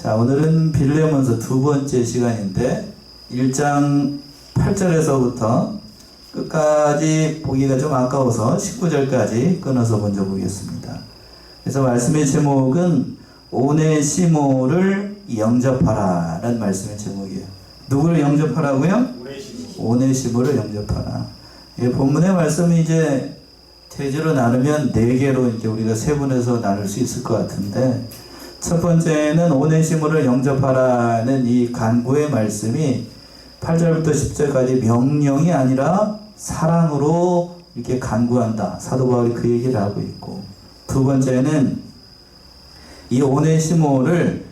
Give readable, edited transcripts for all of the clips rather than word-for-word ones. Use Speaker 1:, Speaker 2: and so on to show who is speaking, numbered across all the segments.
Speaker 1: 자, 오늘은 빌레몬서 두 번째 시간인데 1장 8절에서부터 끝까지 보기가 좀 아까워서 19절까지 끊어서 먼저 보겠습니다. 그래서 말씀의 제목은 오네시모를 영접하라 라는 말씀의 제목이에요. 누구를 영접하라고요? 오네시모를 영접하라. 본문의 말씀이 이제 대제로 나누면 4개로 이제 우리가 세분해서 나눌 수 있을 것 같은데, 첫 번째는 오네시모를 영접하라는 이 간구의 말씀이 8절부터 10절까지 명령이 아니라 사랑으로 이렇게 간구한다. 사도 바울이 그 얘기를 하고 있고, 두 번째는 이 오네시모를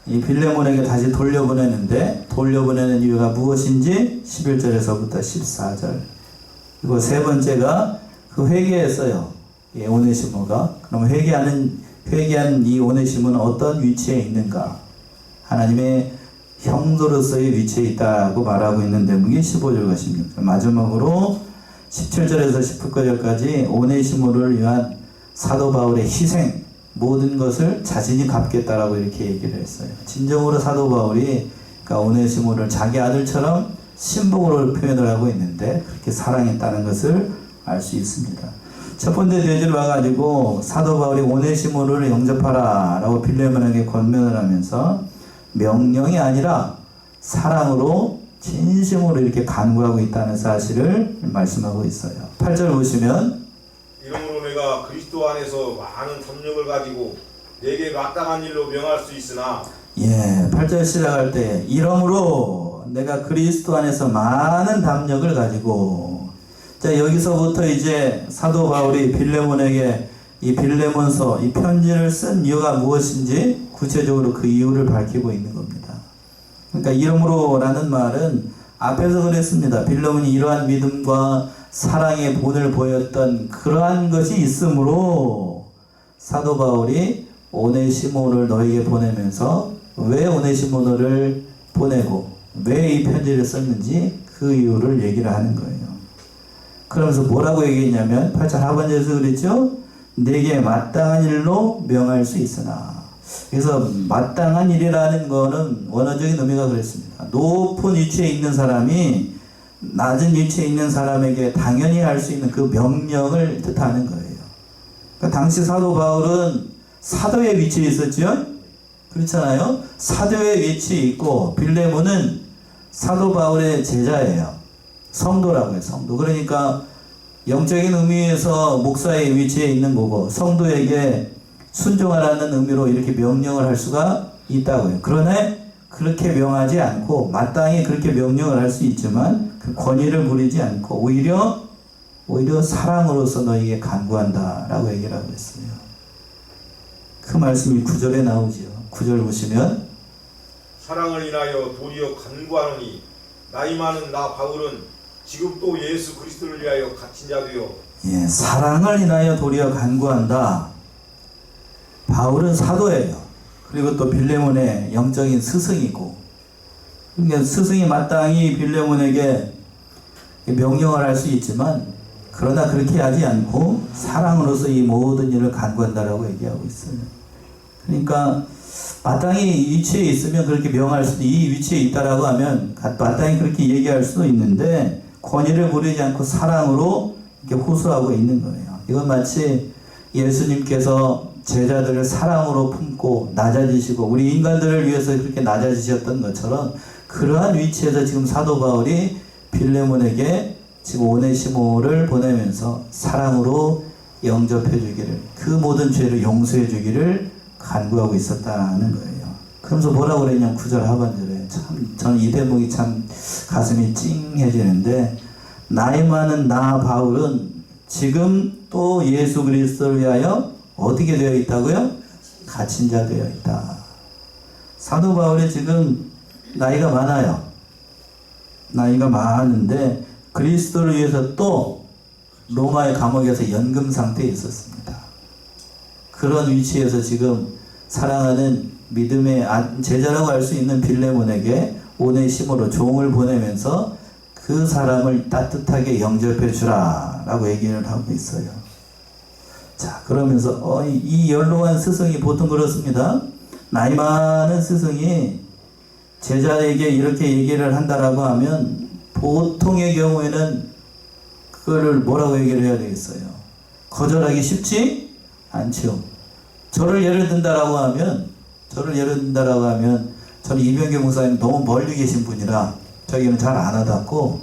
Speaker 1: 이 빌레몬에게 다시 돌려보내는데, 돌려보내는 이유가 무엇인지 11절에서부터 14절. 그리고 세 번째가 그 회개했어요. 이 오네시모가. 그럼 회개한 이 오네시모는 어떤 위치에 있는가? 하나님의 형제로서의 위치에 있다고 말하고 있는 대목이 15절과 16절. 마지막으로 17절에서 19절까지 오네시모를 위한 사도 바울의 희생, 모든 것을 자신이 갚겠다라고 이렇게 얘기를 했어요. 진정으로 사도 바울이 그러니까 오네시모를 자기 아들처럼 신복으로 표현을 하고 있는데 그렇게 사랑했다는 것을 알 수 있습니다. 첫 번째 대제로 와가지고 사도 바울이 오네시모를 영접하라 라고 빌레몬에게 권면을 하면서 명령이 아니라 사랑으로 진심으로 이렇게 간구하고 있다는 사실을 말씀하고 있어요. 8절 보시면,
Speaker 2: 이러므로 내가 그리스도 안에서 많은 담력을 가지고 내게 마땅한 일로 명할 수 있으나,
Speaker 1: 8절 시작할 때 이러므로 내가 그리스도 안에서 많은 담력을 가지고, 자, 여기서부터 이제 사도 바울이 빌레몬에게 이 빌레몬서, 이 편지를 쓴 이유가 무엇인지 구체적으로 그 이유를 밝히고 있는 겁니다. 그러니까 이러므로 라는 말은 앞에서 그랬습니다. 빌레몬이 이러한 믿음과 사랑의 본을 보였던 그러한 것이 있으므로 사도 바울이 오네시모를 너에게 보내면서 왜 오네시모를 보내고 왜 이 편지를 썼는지 그 이유를 얘기를 하는 거예요. 그러면서 뭐라고 얘기했냐면 8절 하반절에서 그랬죠? 내게 마땅한 일로 명할 수 있으나. 그래서 마땅한 일이라는 거는 원어적인 의미가 그랬습니다. 높은 위치에 있는 사람이 낮은 위치에 있는 사람에게 당연히 할 수 있는 그 명령을 뜻하는 거예요. 그러니까 당시 사도 바울은 사도의 위치에 있었죠? 그렇잖아요? 사도의 위치에 있고 빌레몬은 사도 바울의 제자예요. 성도라고 해요. 성도. 그러니까 영적인 의미에서 목사의 위치에 있는 거고 성도에게 순종하라는 의미로 이렇게 명령을 할 수가 있다고요. 그러나 그렇게 명하지 않고 마땅히 그렇게 명령을 할 수 있지만 그 권위를 부리지 않고 오히려 사랑으로서 너에게 간구한다라고 얘기를 하고 있어요. 그 말씀이 9절에 나오죠. 9절 보시면,
Speaker 2: 사랑을 인하여 도리어 간구하노니 나이 많은 나 바울은 지금 또 예수 그리스도를 위하여 갇힌 자 되어,
Speaker 1: 사랑을 인하여 도리어 간구한다. 바울은 사도예요. 그리고 또 빌레몬의 영적인 스승이고, 그러니까 스승이 마땅히 빌레몬에게 명령을 할 수 있지만 그러나 그렇게 하지 않고 사랑으로서 이 모든 일을 간구한다라고 얘기하고 있어요. 그러니까 마땅히 위치에 있으면 그렇게 명할 수도, 이 위치에 있다라고 하면 마땅히 그렇게 얘기할 수도 있는데 권위를 부리지 않고 사랑으로 이렇게 호소하고 있는 거예요. 이건 마치 예수님께서 제자들을 사랑으로 품고 낮아지시고 우리 인간들을 위해서 그렇게 낮아지셨던 것처럼 그러한 위치에서 지금 사도 바울이 빌레몬에게 지금 오네시모를 보내면서 사랑으로 영접해 주기를, 그 모든 죄를 용서해 주기를 간구하고 있었다는 거예요. 그러면서 뭐라고 그랬냐면 9절 하반절에 참 저는 이 대목이 참 가슴이 찡해지는데, 나이 많은 나 바울은 지금 또 예수 그리스도를 위하여 어떻게 되어 있다고요? 갇힌 자 되어 있다. 사도 바울이 지금 나이가 많아요. 나이가 많은데 그리스도를 위해서 또 로마의 감옥에서 연금 상태에 있었습니다. 그런 위치에서 지금 사랑하는 믿음의 제자라고 할 수 있는 빌레몬에게 오네시모로 종을 보내면서 그 사람을 따뜻하게 영접해 주라 라고 얘기를 하고 있어요. 자, 그러면서 이 연로한 스승이 보통 그렇습니다. 나이 많은 스승이 제자에게 이렇게 얘기를 한다라고 하면 보통의 경우에는 그거를 뭐라고 얘기를 해야 되겠어요? 거절하기 쉽지 않죠. 저를 예를 든다라고 하면 저는 이병규 목사님 너무 멀리 계신 분이라 저에게는 잘 안 와닿고,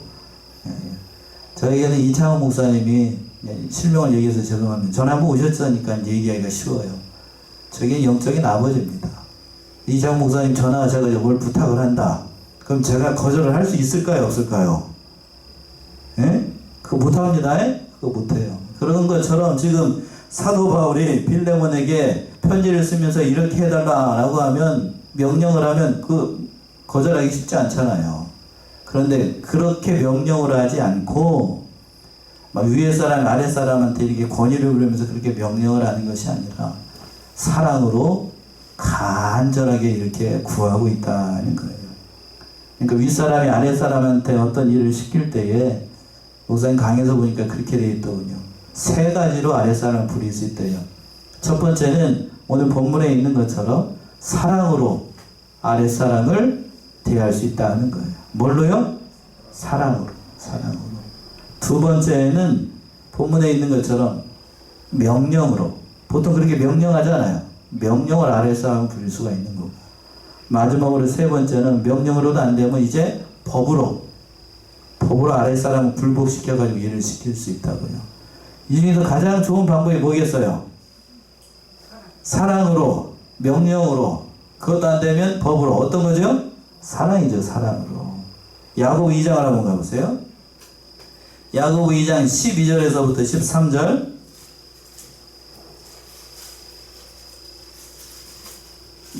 Speaker 1: 저에게는 이창호 목사님이, 실명을 얘기해서 죄송합니다. 전에 한번 오셨으니까 이제 얘기하기가 쉬워요. 저게 영적인 아버지입니다. 이창호 목사님 전화하셔가지고 뭘 부탁을 한다. 그럼 제가 거절을 할 수 있을까요? 없을까요? 예? 그거 못합니다. 그거 못해요. 그런 것처럼 지금 사도 바울이 빌레몬에게 편지를 쓰면서 이렇게 해달라라고 하면, 명령을 하면 그 거절하기 쉽지 않잖아요. 그런데 그렇게 명령을 하지 않고 막 위에 사람 아래 사람한테 이렇게 권위를 부리면서 그렇게 명령을 하는 것이 아니라 사랑으로 간절하게 이렇게 구하고 있다는 거예요. 그러니까 윗사람이 아랫사람한테 어떤 일을 시킬 때에, 목사님 강에서 보니까 그렇게 되어 있더군요. 세 가지로 아랫사람을 부릴 수 있대요. 첫 번째는 오늘 본문에 있는 것처럼 사랑으로 아랫사람을 대할 수 있다는 거예요. 뭘로요? 사랑으로. 두 번째는 본문에 있는 것처럼 명령으로. 보통 그렇게 명령하잖아요. 명령을 아랫사람을 부릴 수가 있는 거고. 마지막으로 세 번째는 명령으로도 안 되면 이제 법으로 아랫사람을 굴복시켜가지고 일을 시킬 수 있다고요. 이 중에서 가장 좋은 방법이 뭐겠어요? 사랑으로, 명령으로. 그것도 안 되면 법으로. 어떤 거죠? 사랑이죠, 사랑으로. 야고보 2장을 한번 가보세요. 야고보 2장 12절에서부터 13절.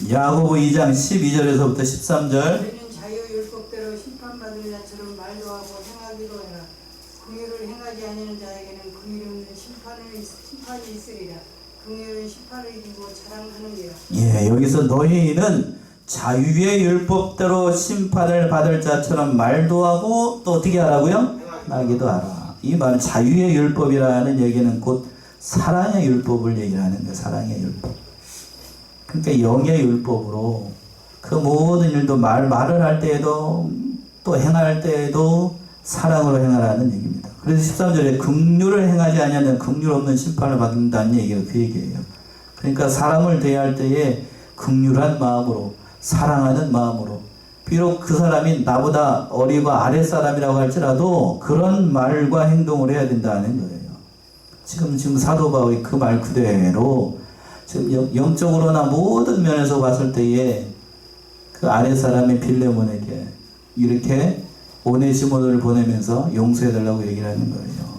Speaker 1: 야고보 2장 12절에서부터 13절.
Speaker 3: 너희는 자유율법대로 심판받을 자처럼 말도 하고 행하기도 해라. 긍휼을 행하지 아니하는 자에게는 긍휼이 없는 심판이 있으리라. 긍휼은 심판을 이기고 자랑하는 게라.
Speaker 1: 예, 여기서 너희는 자유의 율법대로 심판을 받을 자처럼 말도 하고 또 어떻게 하라고요? 하기도 하라. 이 말은 자유의 율법이라는 얘기는 곧 사랑의 율법을 얘기하는 거예요. 사랑의 율법. 그러니까 영의 율법으로 그 모든 일도 말을 할 때에도 또 행할 때에도 사랑으로 행하라는 얘기입니다. 그래서 13절에 긍휼을 행하지 아니하면 긍휼 없는 심판을 받는다는 얘기가 그 얘기예요. 그러니까 사람을 대할 때에 긍휼한 마음으로, 사랑하는 마음으로, 비록 그 사람이 나보다 어리고 아랫사람이라고 할지라도 그런 말과 행동을 해야 된다는 거예요. 지금 사도 바울이 그 말 그대로 지금 영적으로나 모든 면에서 봤을 때에 그 아랫사람의 빌레몬에게 이렇게 오네시모를 보내면서 용서해달라고 얘기를 하는 거예요.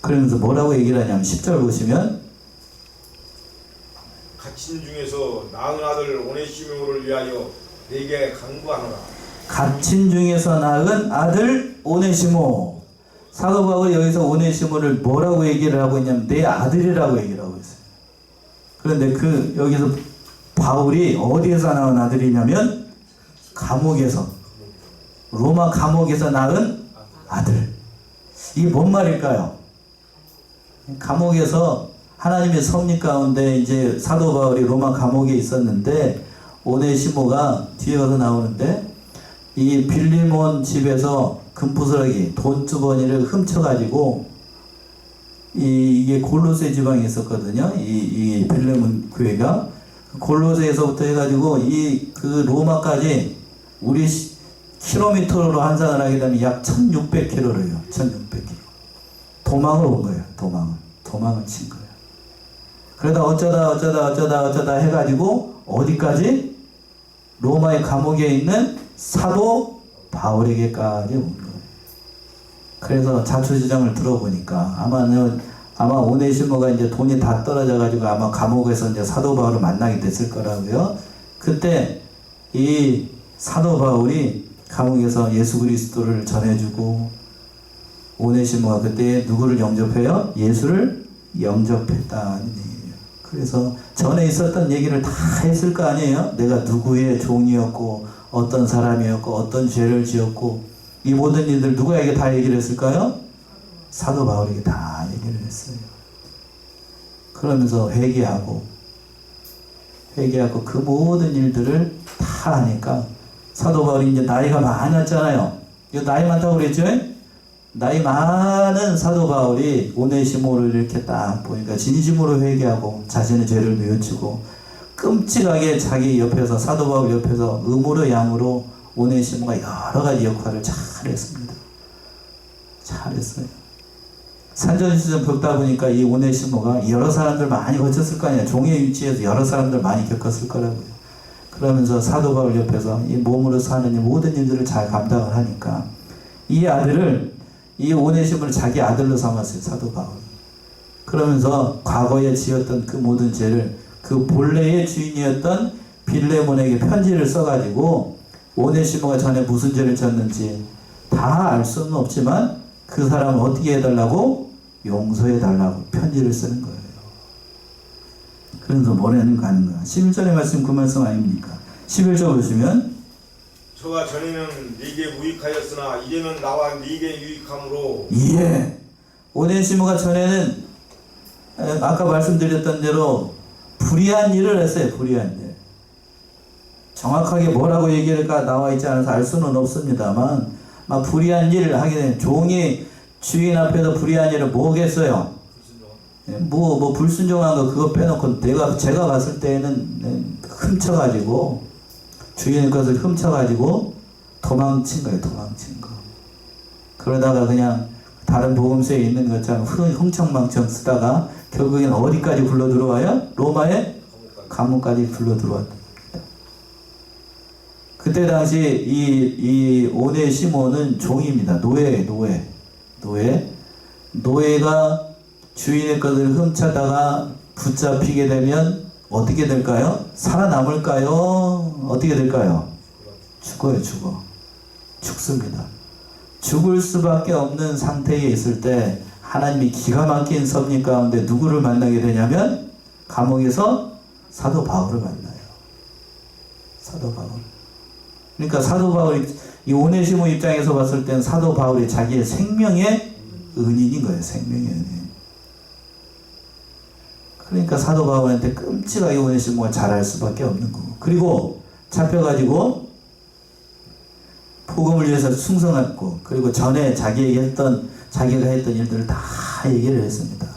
Speaker 1: 그러면서 뭐라고 얘기를 하냐면 10절 보시면,
Speaker 2: 갇힌 중에서 낳은 아들 오네시모를 위하여 내게 간구하노라.
Speaker 1: 갇힌 중에서 낳은 아들 오네시모. 사도 바울이 여기서 오네시모를 뭐라고 얘기를 하고 있냐면 내 아들이라고 얘기를 하고 있어요. 그런데 여기서 바울이 어디에서 낳은 아들이냐면 감옥에서, 로마 감옥에서 낳은 아들. 이게 뭔 말일까요? 감옥에서 하나님의 섭리 가운데 이제 사도 바울이 로마 감옥에 있었는데 오네시모가 뒤에 가서 나오는데 이 빌레몬 집에서 금부스러기, 돈주머니를 훔쳐가지고 이게 골로새 지방에 있었거든요. 이 빌레몬 교회가 골로새에서부터 해가지고 그 로마까지 우리 킬로미터로 환산을 하게 되면 약 1600km래요. 1600km. 도망을 온 거예요. 도망을 친 거예요. 그러다 어쩌다 해가지고 어디까지? 로마의 감옥에 있는 사도 바울에게까지 온 거예요. 그래서 자초지정을 들어보니까 아마 오네시모가 이제 돈이 다 떨어져가지고 아마 감옥에서 이제 사도 바울을 만나게 됐을 거라고요. 그때 이 사도 바울이 감옥에서 예수 그리스도를 전해주고 오네시모가 그때 누구를 영접해요? 예수를 영접했다는 얘기예요. 그래서 전에 있었던 얘기를 다 했을 거 아니에요? 내가 누구의 종이었고 어떤 사람이었고 어떤 죄를 지었고 이 모든 일들 누구에게 다 얘기를 했을까요? 사도 바울에게 다 얘기를 했어요. 그러면서 회개하고 회개하고 그 모든 일들을 다 하니까 사도 바울이 이제 나이가 많았잖아요. 이거 나이 많다고 그랬죠? 나이 많은 사도 바울이 오네시모를 이렇게 딱 보니까 진심으로 회개하고 자신의 죄를 뉘우치고 끔찍하게 자기 옆에서 사도 바울 옆에서 음으로 양으로 오네시모가 여러 가지 역할을 잘했습니다. 잘했어요. 산전수전 겪다 보니까 이 오네시모가 여러 사람들 많이 거쳤을 거 아니에요. 종의 위치에서 여러 사람들 많이 겪었을 거라고요. 그러면서 사도 바울 옆에서 이 몸으로 사는 이 모든 일들을 잘 감당을 하니까 이 아들을 이 오네시모를 자기 아들로 삼았어요. 사도 바울. 그러면서 과거에 지었던 그 모든 죄를 그 본래의 주인이었던 빌레몬에게 편지를 써가지고 오네시모가 전에 무슨 죄를 졌는지 다 알 수는 없지만 그 사람을 어떻게 해달라고? 용서해달라고 편지를 쓰는 거예요. 그래서 뭐라는 거 하는 거야. 11절의 말씀 그 말씀 아닙니까? 11절 보시면
Speaker 2: 저가 전에는 네게 무익하였으나 이제는 나와 네게 유익함으로
Speaker 1: 예. 오네시모가 전에는 아까 말씀드렸던 대로 불의한 일을 했어요. 불의한 일. 정확하게 뭐라고 얘기할까 나와 있지 않아서 알 수는 없습니다만 막 불의한 일을 하게 되는 종이 주인 앞에서 불의한 일을 뭐겠어요? 뭐 불순종한 거 그거 빼놓고 제가 봤을 때는 훔쳐가지고 주인의 것을 훔쳐가지고 도망친 거예요. 도망친 거. 그러다가 그냥 다른 복음서에 있는 것처럼 흥청망청 쓰다가 결국엔 어디까지 굴러 들어와요? 로마의 감옥까지 굴러 들어왔다. 그때 당시 이 오네시모는 종입니다. 노예가 주인의 것을 훔쳐다가 붙잡히게 되면 어떻게 될까요? 살아남을까요? 어떻게 될까요? 죽어요. 죽습니다. 죽을 수밖에 없는 상태에 있을 때 하나님이 기가 막힌 섭리 가운데 누구를 만나게 되냐면 감옥에서 사도 바울을 만나요. 사도 바울. 그러니까 사도 바울이 이 오네시모 입장에서 봤을 땐 사도 바울이 자기의 생명의 은인인 거예요. 생명의 은인. 그러니까 사도 바울한테 끔찍하게 오네시모가 잘할 수밖에 없는 거고. 그리고 잡혀가지고 복음을 위해서 충성했고, 그리고 전에 자기가 했던 일들을 다 얘기를 했습니다.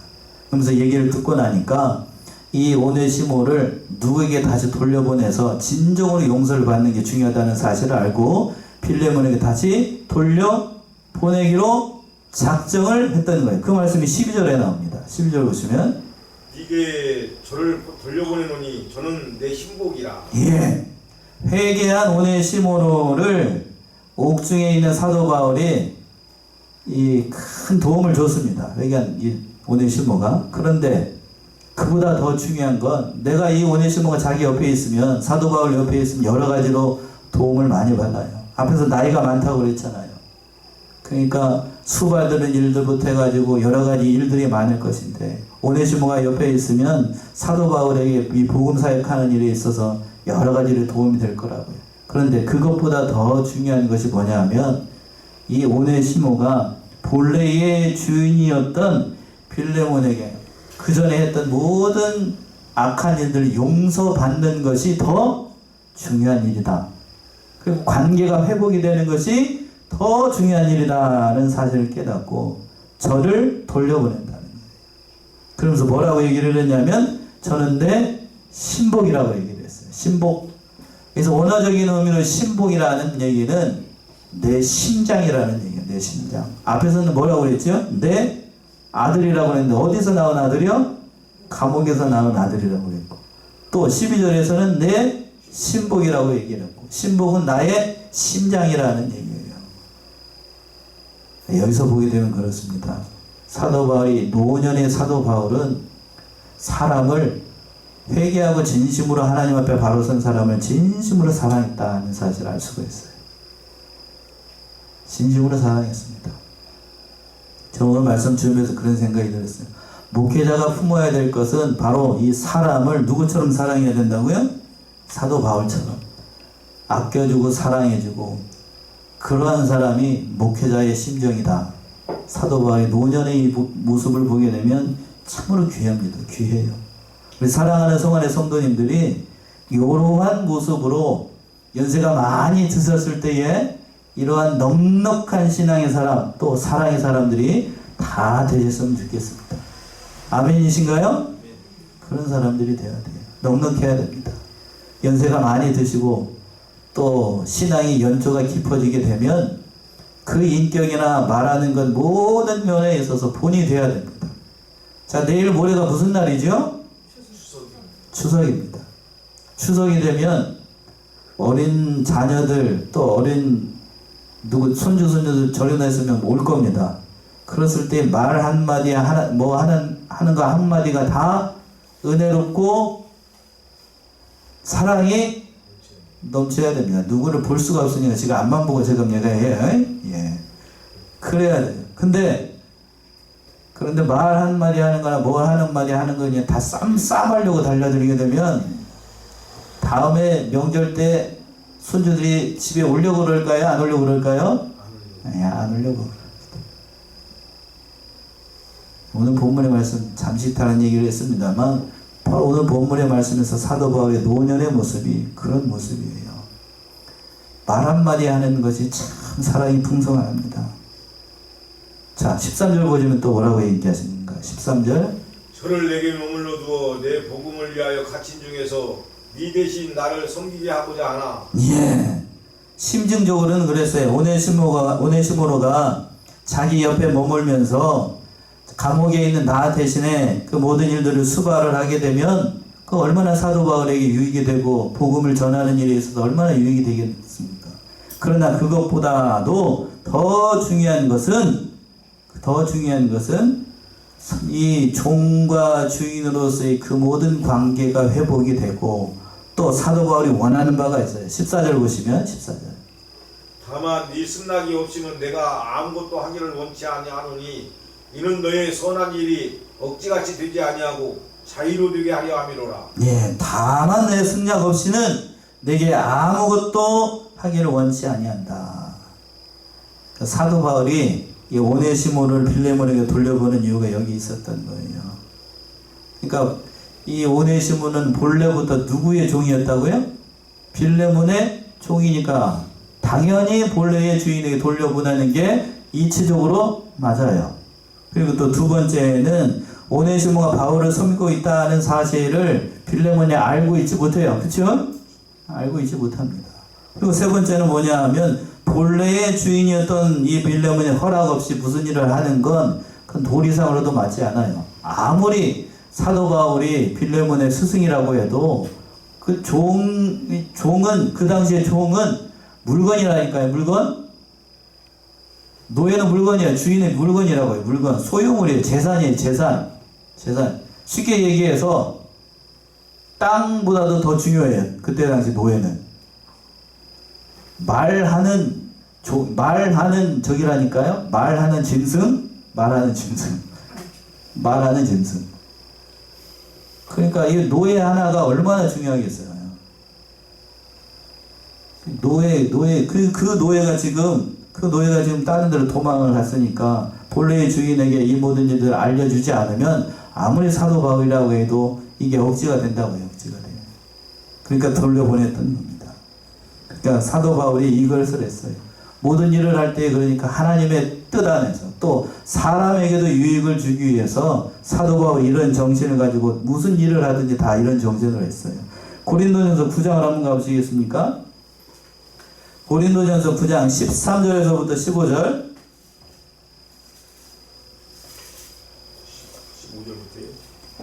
Speaker 1: 그러면서 얘기를 듣고 나니까 이 오네시모를 누구에게 다시 돌려보내서 진정으로 용서를 받는 게 중요하다는 사실을 알고 빌레몬에게 다시 돌려보내기로 작정을 했다는 거예요. 그 말씀이 12절에 나옵니다. 12절 보시면
Speaker 2: 네게 저를 돌려보내노니 저는 내 신복이라.
Speaker 1: 예, 회개한 오네시모를 옥중에 있는 사도 바울이 이 큰 도움을 줬습니다. 회개한 이 오네시모가. 그런데 그보다 더 중요한 건 내가 이 오네시모가 자기 옆에 있으면 사도 바울 옆에 있으면 여러 가지로 도움을 많이 받아요. 앞에서 나이가 많다고 그랬잖아요. 그러니까 수발드는 일들부터 해가지고 여러 가지 일들이 많을 것인데 오네시모가 옆에 있으면 사도 바울에게 이 복음 사역하는 일에 있어서 여러 가지로 도움이 될 거라고요. 그런데 그것보다 더 중요한 것이 뭐냐면 이 오네시모가 본래의 주인이었던 빌레몬에게 그 전에 했던 모든 악한 일들을 용서받는 것이 더 중요한 일이다. 그리고 관계가 회복이 되는 것이 더 중요한 일이라는 사실을 깨닫고 저를 돌려보낸다는 거예요. 그러면서 뭐라고 얘기를 했냐면 저는 내 신복이라고 얘기를 했어요. 신복. 그래서 원어적인 의미로 신복이라는 얘기는 내 심장이라는 얘기예요. 내 심장. 앞에서는 뭐라고 그랬죠? 내 아들이라고 했는데 어디서 나온 아들이요? 감옥에서 나온 아들이라고 그랬고 또 12절에서는 내 신복이라고 얘기를 했고 신복은 나의 심장이라는 얘기예요. 여기서 보게 되면 그렇습니다. 사도 바울이 노년의 사도 바울은 사람을 회개하고 진심으로 하나님 앞에 바로 선 사람을 진심으로 사랑했다는 사실을 알 수가 있어요. 진심으로 사랑했습니다. 저 오늘 말씀 주면서 그런 생각이 들었어요. 목회자가 품어야 될 것은 바로 이 사람을 누구처럼 사랑해야 된다고요? 사도 바울처럼 아껴주고 사랑해주고 그러한 사람이 목회자의 심정이다. 사도 바울의 노년의 이 모습을 보게 되면 참으로 귀합니다. 귀해요. 우리 사랑하는 성안의 성도님들이 이러한 모습으로 연세가 많이 드셨을 때에 이러한 넉넉한 신앙의 사람, 또 사랑의 사람들이 다 되셨으면 좋겠습니다. 아멘이신가요? 그런 사람들이 되어야 돼요. 넉넉해야 됩니다. 연세가 많이 드시고 또 신앙의 연조가 깊어지게 되면 그 인격이나 말하는 것 모든 면에 있어서 본이 되어야 됩니다. 자, 내일 모레가 무슨 날이죠? 추석입니다. 추석이 되면 어린 자녀들 또 어린 손주 손녀들 절연했으면 올 겁니다. 그랬을 때 말 한마디 하는 거 한마디가 다 은혜롭고 사랑이 넘쳐야 됩니다. 누구를 볼 수가 없으니까 지금 앞만 보고 지금 얘가 예. 그래야 돼요. 그런데 말 한마디 하는 거나 뭘 하는 마디 하는 거 그냥 다 쌈하려고 달려들게 되면 다음에 명절 때 손주들이 집에 오려고 그럴까요? 안 오려고 그럴까요? 안 오려고. 오늘 본문의 말씀 잠시 다른 얘기를 했습니다만 바로 오늘 본문의 말씀에서 사도 바울의 노년의 모습이 그런 모습이에요. 말 한마디 하는 것이 참 사랑이 풍성합니다. 자, 13절 보시면 또 뭐라고 얘기하십니까? 13절.
Speaker 2: 저를 내게 머물러 두어 내 복음을 위하여 갇힌 중에서 네 대신 나를 섬기게 하고자 하나.
Speaker 1: 예. 심증적으로는 그랬어요. 오네시모로가 자기 옆에 머물면서 감옥에 있는 나 대신에 그 모든 일들을 수발을 하게 되면 그 얼마나 사도 바울에게 유익이 되고 복음을 전하는 일에 있어서 얼마나 유익이 되겠습니까? 그러나 그것보다도 더 중요한 것은 이 종과 주인으로서의 그 모든 관계가 회복이 되고 또 사도 바울이 원하는 바가 있어요. 14절 보시면 14절.
Speaker 2: 다만 네 승낙이 없이는 내가 아무것도 하기를 원치 아니하노니 이는 너의 선한 일이 억지같이 되지 아니하고 자유로 되게 하려 함이로라.
Speaker 1: 예, 다만 내 승낙 없이는 내게 아무것도 하기를 원치 아니한다. 사도 바울이 이 오네시모를 빌레몬에게 돌려보는 이유가 여기 있었던 거예요. 그러니까 이 오네시모는 본래부터 누구의 종이었다고요? 빌레몬의 종이니까 당연히 본래의 주인에게 돌려보내는 게 이치적으로 맞아요. 그리고 또 두 번째는 오네시모가 바울을 섬기고 있다는 사실을 빌레몬이 알고 있지 못해요. 그렇죠? 알고 있지 못합니다. 그리고 세 번째는 뭐냐 하면 본래의 주인이었던 이 빌레몬의 허락 없이 무슨 일을 하는 건 그건 도리상으로도 맞지 않아요. 아무리 사도 바울이 빌레몬의 스승이라고 해도 그 종은 그 당시에 종은 물건이라니까요. 물건. 노예는 물건이에요. 주인의 물건이라고요. 물건. 소유물이에요. 재산이에요. 재산. 쉽게 얘기해서 땅보다도 더 중요해요. 그때 당시 노예는. 말하는 적이라니까요. 말하는 짐승. 그러니까 이 노예 하나가 얼마나 중요하겠어요. 그 노예가 지금 다른 데로 도망을 갔으니까 본래의 주인에게 이 모든 일들을 알려주지 않으면 아무리 사도 바울이라고 해도 이게 억지가 된다고요. 억지가 돼요. 그러니까 돌려보냈던 겁니다. 그러니까 사도 바울이 이것을 했어요. 모든 일을 할 때 그러니까 하나님의 뜻 안에서 또 사람에게도 유익을 주기 위해서 사도 바울이 이런 정신을 가지고 무슨 일을 하든지 다 이런 정신을 했어요. 고린도전서 9장을 한번 가보시겠습니까? 고린도전서 9장 13절에서부터 15절.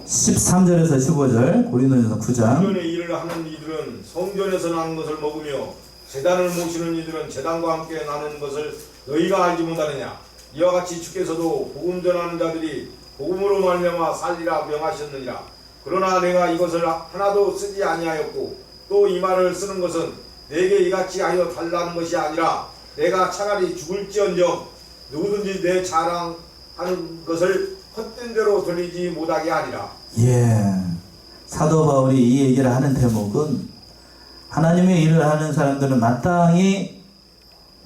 Speaker 1: 13절에서 15절 고린도전서 9장.
Speaker 2: 성전의 일을 하는 이들은 성전에서 나는 것을 먹으며 제단을 모시는 이들은 제단과 함께 나누는 것을 너희가 알지 못하느냐. 이와 같이 주께서도 복음 전하는 자들이 복음으로 말미암아 살리라 명하셨느니라. 그러나 내가 이것을 하나도 쓰지 아니하였고 또 이 말을 쓰는 것은 내게 이같이 하여 달라는 것이 아니라 내가 차라리 죽을지언정 누구든지 내 자랑하는 것을 헛된 대로 돌리지 못하게 하리라.
Speaker 1: 예, 사도 바울이 이 얘기를 하는 대목은 하나님의 일을 하는 사람들은 마땅히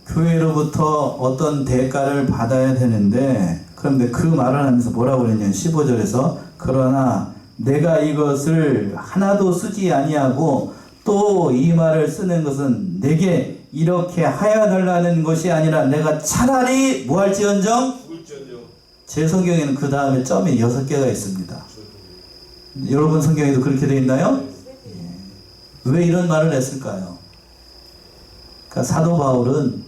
Speaker 1: 교회로부터 어떤 대가를 받아야 되는데, 그런데 그 말을 하면서 뭐라고 그랬냐면 15절에서 그러나 내가 이것을 하나도 쓰지 아니하고 또 이 말을 쓰는 것은 내게 이렇게 하여달라는 것이 아니라 내가 차라리 뭐 할지언정.
Speaker 2: 죽을지언정.
Speaker 1: 제 성경에는 그 다음에 점이 6개가 있습니다. 여러분 성경에도 그렇게 되어 있나요? 예. 왜 이런 말을 했을까요? 그러니까 사도 바울은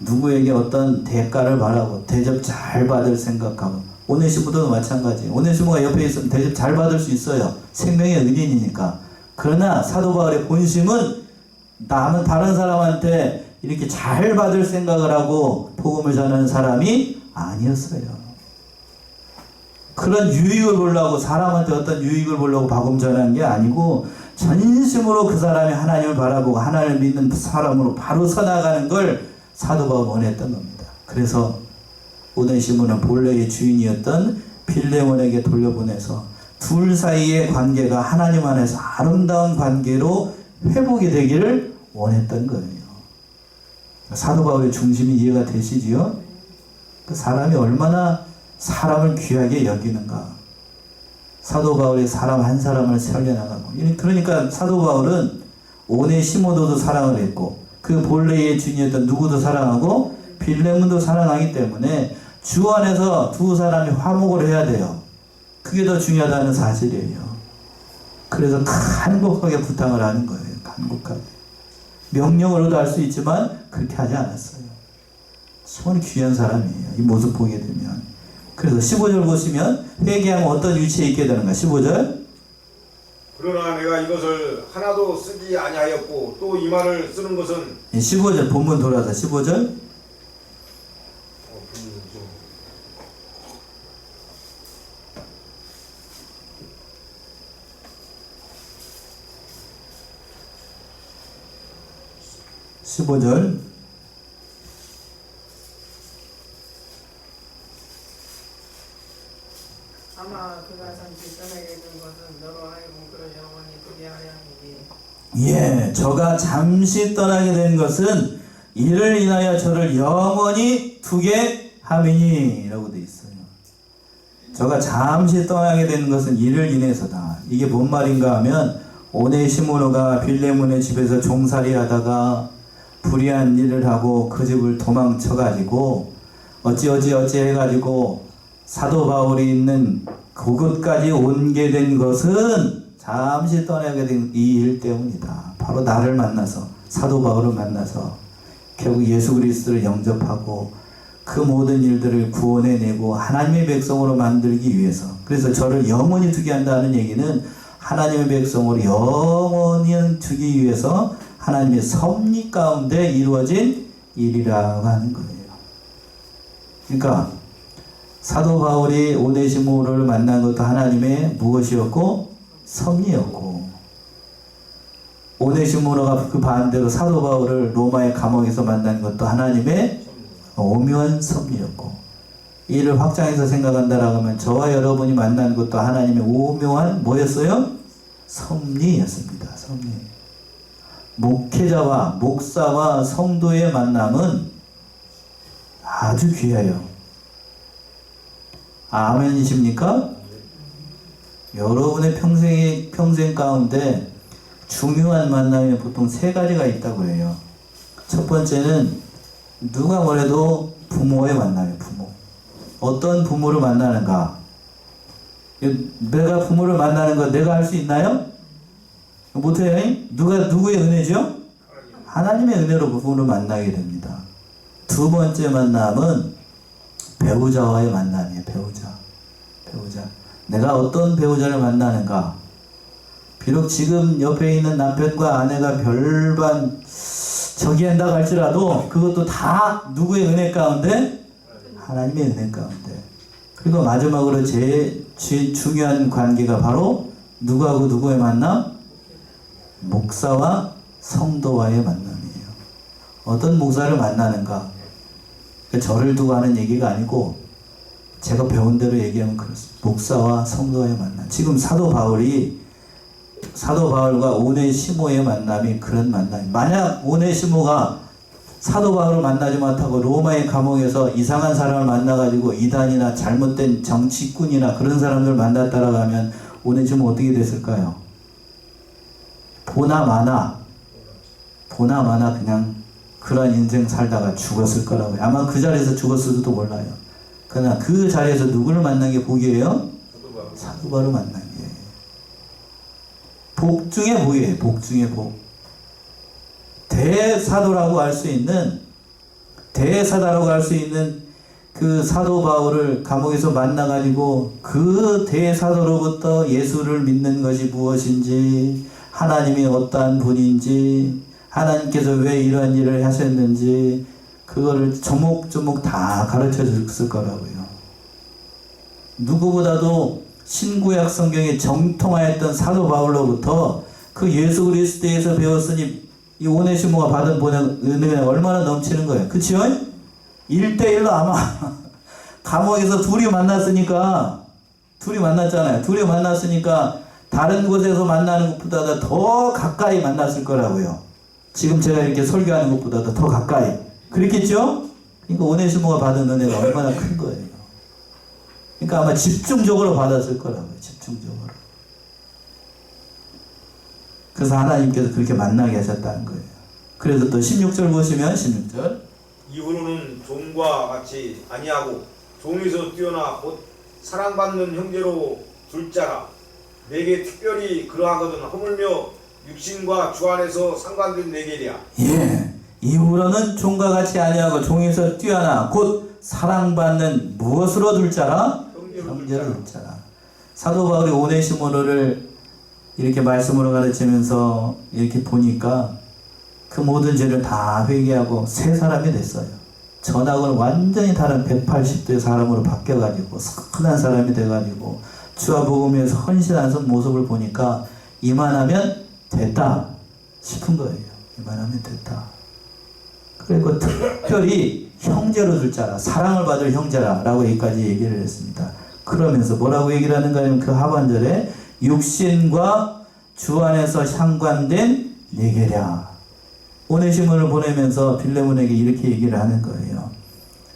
Speaker 1: 누구에게 어떤 대가를 바라고 대접 잘 받을 생각하고, 오네시모도 마찬가지예요. 오네시모가 옆에 있으면 대접 잘 받을 수 있어요. 생명의 은인이니까. 그러나 사도 바울의 본심은 나는 다른 사람한테 이렇게 잘 받을 생각을 하고 복음을 전하는 사람이 아니었어요. 그런 유익을 보려고, 사람한테 어떤 유익을 보려고 복음 전하는 게 아니고 전심으로 그 사람이 하나님을 바라보고 하나님을 믿는 사람으로 바로 서나가는 걸 사도 바울은 원했던 겁니다. 그래서 오네시모는 본래의 주인이었던 빌레몬에게 돌려보내서 둘 사이의 관계가 하나님 안에서 아름다운 관계로 회복이 되기를 원했던 거예요. 사도 바울의 중심이 이해가 되시지요? 그 사람이 얼마나 사람을 귀하게 여기는가. 사도 바울이 사람 한 사람을 살려나가고, 그러니까 사도 바울은 오네시모도도 사랑을 했고 그 본래의 주인이었던 누구도 사랑하고 빌레몬도 사랑하기 때문에 주 안에서 두 사람이 화목을 해야 돼요. 그게 더 중요하다는 사실이에요. 그래서 간곡하게 부탁을 하는 거예요. 간곡하게. 명령으로도 할 수 있지만 그렇게 하지 않았어요. 참 귀한 사람이에요. 이 모습 보게 되면. 그래서 15절 보시면 회개하면 어떤 위치에 있게 되는가. 15절.
Speaker 2: 그러나 내가 이것을 하나도 쓰지 아니하였고 또 이 말을 쓰는 것은
Speaker 1: 15절 본문 돌아서 15절.
Speaker 3: 아마 그가 잠시 떠나게 된 것은 너로 하여금 그를 영원히 두게 하려 함이니.
Speaker 1: 예, 저가 잠시 떠나게 된 것은 이를 인하여 저를 영원히 두게 함이니 라고 되어 있어요. 저가 잠시 떠나게 된 것은 이를 인해서다. 이게 뭔 말인가 하면 오네시모노가 빌레몬의 집에서 종살이 하다가 불의한 일을 하고 그 집을 도망쳐가지고 어찌 해가지고 사도 바울이 있는 그곳까지 온게 된 것은 잠시 떠나게 된 이 일 때문이다. 바로 나를 만나서, 사도 바울을 만나서 결국 예수 그리스도를 영접하고 그 모든 일들을 구원해내고 하나님의 백성으로 만들기 위해서, 그래서 저를 영원히 두게 한다는 얘기는 하나님의 백성으로 영원히 두기 위해서 하나님의 섭리 가운데 이루어진 일이라고 하는 거예요. 그러니까 사도 바울이 오네시모를 만난 것도 하나님의 무엇이었고? 섭리였고, 오네시모가 그 반대로 사도 바울을 로마의 감옥에서 만난 것도 하나님의 오묘한 섭리였고, 이를 확장해서 생각한다라고 하면 저와 여러분이 만난 것도 하나님의 오묘한 뭐였어요? 섭리였습니다. 섭리. 목회자와 목사와 성도의 만남은 아주 귀해요. 아멘이십니까? 여러분의 평생 가운데 중요한 만남이 보통 3가지가 있다고 해요. 첫 번째는 누가 뭐래도 부모의 만남이에요. 부모. 어떤 부모를 만나는가? 내가 부모를 만나는 거 내가 할 수 있나요? 못해요? 누구의 은혜죠? 하나님의 은혜로 부모를 만나게 됩니다. 두 번째 만남은 배우자와의 만남이에요. 배우자. 내가 어떤 배우자를 만나는가? 비록 지금 옆에 있는 남편과 아내가 별반 저기한다고 할지라도 그것도 다 누구의 은혜 가운데? 하나님의 은혜 가운데. 그리고 마지막으로 제일 중요한 관계가 바로 누구하고 누구의 만남? 목사와 성도와의 만남이에요. 어떤 목사를 만나는가? 저를 두고 하는 얘기가 아니고 제가 배운 대로 얘기하면 그렇습니다. 목사와 성도와의 만남. 지금 사도 바울과 오네시모의 만남이 그런 만남이에요. 만약 오네시모가 사도 바울을 만나지 못하고 로마의 감옥에서 이상한 사람을 만나가지고 이단이나 잘못된 정치꾼이나 그런 사람들 만났다라고 하면 오네시모 어떻게 됐을까요? 보나마나 그냥 그런 인생 살다가 죽었을 거라고요. 아마 그 자리에서 죽었을지도 몰라요. 그러나 그 자리에서 누구를 만난 게 복이에요? 사도 바울을 만난 게. 복 중에 복이에요. 복 중에 복. 대사도라고 할 수 있는 그 사도 바울을 감옥에서 만나가지고 그 대사도로부터 예수를 믿는 것이 무엇인지, 하나님이 어떠한 분인지, 하나님께서 왜 이러한 일을 하셨는지, 그거를 조목조목 다 가르쳐 줬을 거라고요. 누구보다도 신구약 성경에 정통하였던 사도 바울로부터 그 예수 그리스도에서 배웠으니 이 오네시모가 받은 은혜가 얼마나 넘치는 거예요. 그치요? 1대1로 아마 감옥에서 둘이 만났잖아요. 둘이 만났으니까 다른 곳에서 만나는 것보다 더 가까이 만났을 거라고요. 지금 제가 이렇게 설교하는 것보다 더 가까이. 그랬겠죠? 그러니까 오네시모가 받은 은혜가 얼마나 큰 거예요. 그러니까 아마 집중적으로 받았을 거라고요. 집중적으로. 그래서 하나님께서 그렇게 만나게 하셨다는 거예요. 그래서 또 16절 보시면 16절.
Speaker 2: 이후로는 종과 같이 아니하고 종에서 뛰어나 곧 사랑받는 형제로 둘 자라. 내게 특별히 그러하거든 허물며 육신과 주 안에서 상관된 내게랴.
Speaker 1: 예. 이후로는 종과 같이 아니하고 종에서 뛰어나 곧 사랑받는 무엇으로 둘 자라? 형제로 둘 자라. 사도 바울이 오네시모를 이렇게 말씀으로 가르치면서 이렇게 보니까 그 모든 죄를 다 회개하고 새 사람이 됐어요. 전하고는 완전히 다른 180도의 사람으로 바뀌어가지고 선한 사람이 돼가지고 주와 복음에서 헌신하는 모습을 보니까 이만하면 됐다 싶은 거예요. 이만하면 됐다. 그리고 특별히 형제로 둘 자라, 사랑을 받을 형제라 라고 여기까지 얘기를 했습니다. 그러면서 뭐라고 얘기를 하는가 하면 그 하반절에 육신과 주 안에서 상관된 내게랴. 오네시모를 보내면서 빌레몬에게 이렇게 얘기를 하는 거예요.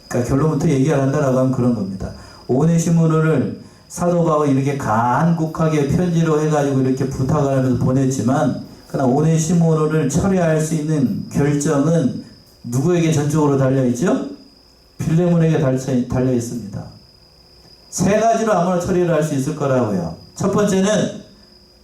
Speaker 1: 그러니까 결론부터 얘기를 한다라고 하면 그런 겁니다. 오네시모를 사도 바울이 이렇게 간곡하게 편지로 해가지고 이렇게 부탁을 하면서 보냈지만, 그러나 오네시모를 처리할 수 있는 결정은 누구에게 전적으로 달려있죠? 빌레몬에게 달려 있습니다. 세 가지로 아무나 처리를 할 수 있을 거라고요. 첫 번째는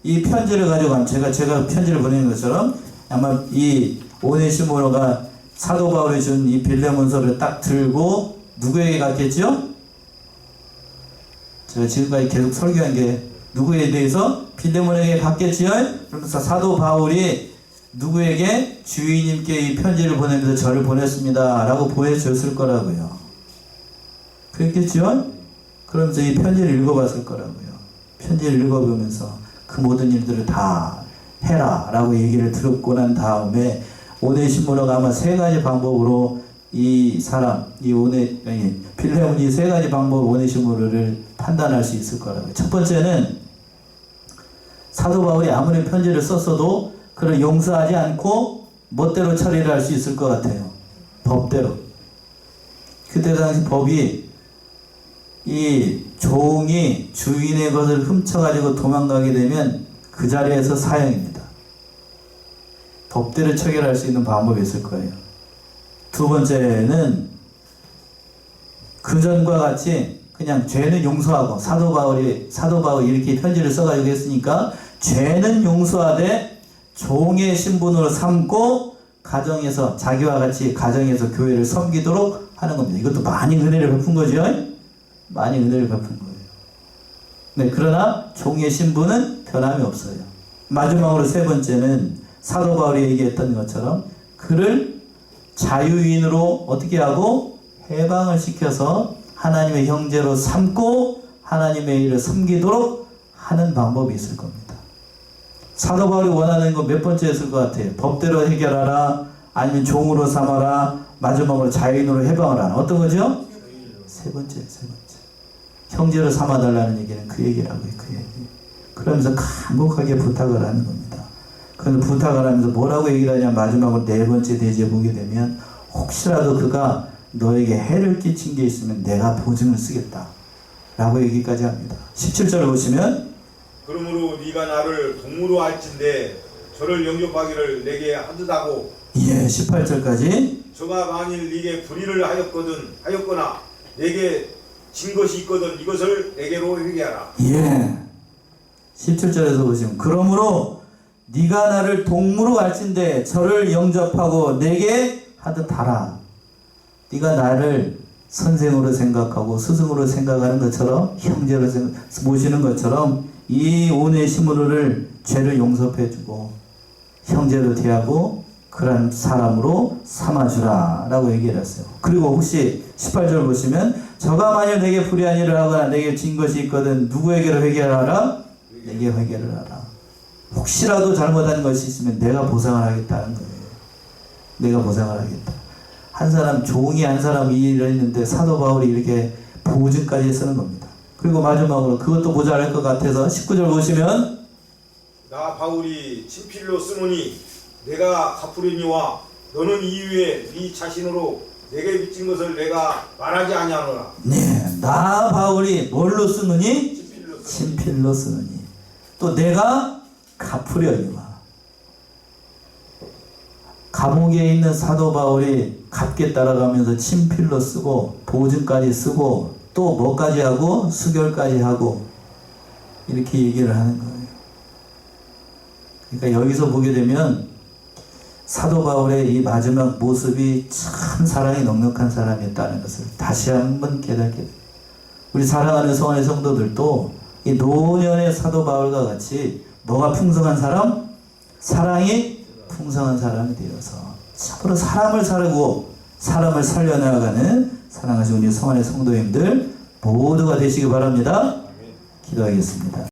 Speaker 1: 이 편지를 가지고 가면 제가 편지를 보내는 것처럼 아마 이 오네시모가 사도 바울이 준 이 빌레몬서를 딱 들고 누구에게 갔겠죠? 제가 지금까지 계속 설교한 게 누구에 대해서? 빌레몬에게 갔겠지요? 그러면서 사도 바울이 누구에게? 주인님께 이 편지를 보내면서 저를 보냈습니다 라고 보여줬을 거라고요. 그랬겠지요? 그러면서 이 편지를 읽어봤을 거라고요. 편지를 읽어보면서 그 모든 일들을 다 해라 라고 얘기를 들었고 난 다음에 오네시모가 아마 세 가지 방법으로 빌레몬이 세 가지 방법으로 오네시모를 판단할 수 있을 거라고요. 첫 번째는 사도 바울이 아무리 편지를 썼어도 그를 용서하지 않고 멋대로 처리를 할 수 있을 것 같아요. 법대로. 그때 당시 법이 이 종이 주인의 것을 훔쳐가지고 도망가게 되면 그 자리에서 사형입니다. 법대로 처결할 수 있는 방법이 있을 거예요. 두 번째는 그전과 같이 그냥 죄는 용서하고 사도 바울이 이렇게 편지를 써가지고 했으니까 죄는 용서하되 종의 신분으로 삼고 가정에서 자기와 같이 가정에서 교회를 섬기도록 하는 겁니다. 이것도 많이 은혜를 베푼 거죠. 많이 은혜를 베푼 거예요. 네, 그러나 종의 신분은 변함이 없어요. 마지막으로 세 번째는 사도 바울이 얘기했던 것처럼 그를 자유인으로 어떻게 하고 해방을 시켜서 하나님의 형제로 삼고 하나님의 일을 섬기도록 하는 방법이 있을 겁니다. 사도 바울이 원하는 건 몇 번째였을 것 같아요. 법대로 해결하라, 아니면 종으로 삼아라, 마지막으로 자유인으로 해방을 하라. 어떤 거죠? 세 번째. 형제로 삼아달라는 얘기는 그 얘기라고요. 그 얘기. 그러면서 간곡하게 부탁을 하는 겁니다. 그래서 부탁을 하면서 뭐라고 얘기를 하냐, 마지막으로 네 번째 대지에 보게 되면 혹시라도 그가 너에게 해를 끼친 게 있으면 내가 보증을 쓰겠다 라고 얘기까지 합니다. 17절을 보시면
Speaker 2: 그러므로 네가 나를 동무로 할진대 저를 영접하기를 내게 하듯하고
Speaker 1: 예, 18절까지.
Speaker 2: 저가 만일 네게 불의를 하였거나 내게 진 것이 있거든 이것을 내게로 회개하라.
Speaker 1: 예. 17절에서 보시면 그러므로 네가 나를 동무로 할진대 저를 영접하고 내게 하듯 하라. 네가 나를 선생으로 생각하고 스승으로 생각하는 것처럼 형제로 모시는 것처럼 이 오네시모를 죄를 용서해주고 형제로 대하고 그런 사람으로 삼아주라 라고 얘기를 했어요. 그리고 혹시 18절 보시면 저가 만일 내게 불의한 일을 하거나 내게 진 것이 있거든 누구에게로 회개를 하라? 내게 회개를 하라. 혹시라도 잘못한 것이 있으면 내가 보상을 하겠다는 거예요. 내가 보상을 하겠다. 한 사람 종이 한 사람 이 일을 했는데 사도 바울이 이렇게 보증까지 쓰는 겁니다. 그리고 마지막으로 그것도 모자랄 것 같아서 19절 보시면
Speaker 2: 나 바울이 친필로 쓰노니 내가 갚으려니와 너는 이후에 네 자신으로 내게 빚진 것을 내가 말하지 아니하노라.
Speaker 1: 네, 나 바울이 뭘로 쓰느니?
Speaker 2: 친필로 쓰노니
Speaker 1: 친필로 쓰느니 또 내가 갚으려니와. 감옥에 있는 사도 바울이 갚게 따라가면서 친필로 쓰고 보증까지 쓰고 또 뭐까지 하고 수결까지 하고 이렇게 얘기를 하는 거예요. 그러니까 여기서 보게 되면 사도 바울의 이 마지막 모습이 참 사랑이 넉넉한 사람이었다는 것을 다시 한번 깨닫게 돼요. 우리 사랑하는 성원의 성도들도 이 노년의 사도 바울과 같이 뭐가 풍성한 사람? 사랑이 풍성한 사람이 되어서 참으로 사람을 사르고 사람을 살려나가는 사랑하신 우리 성원의 성도님들 모두가 되시기 바랍니다. 기도하겠습니다.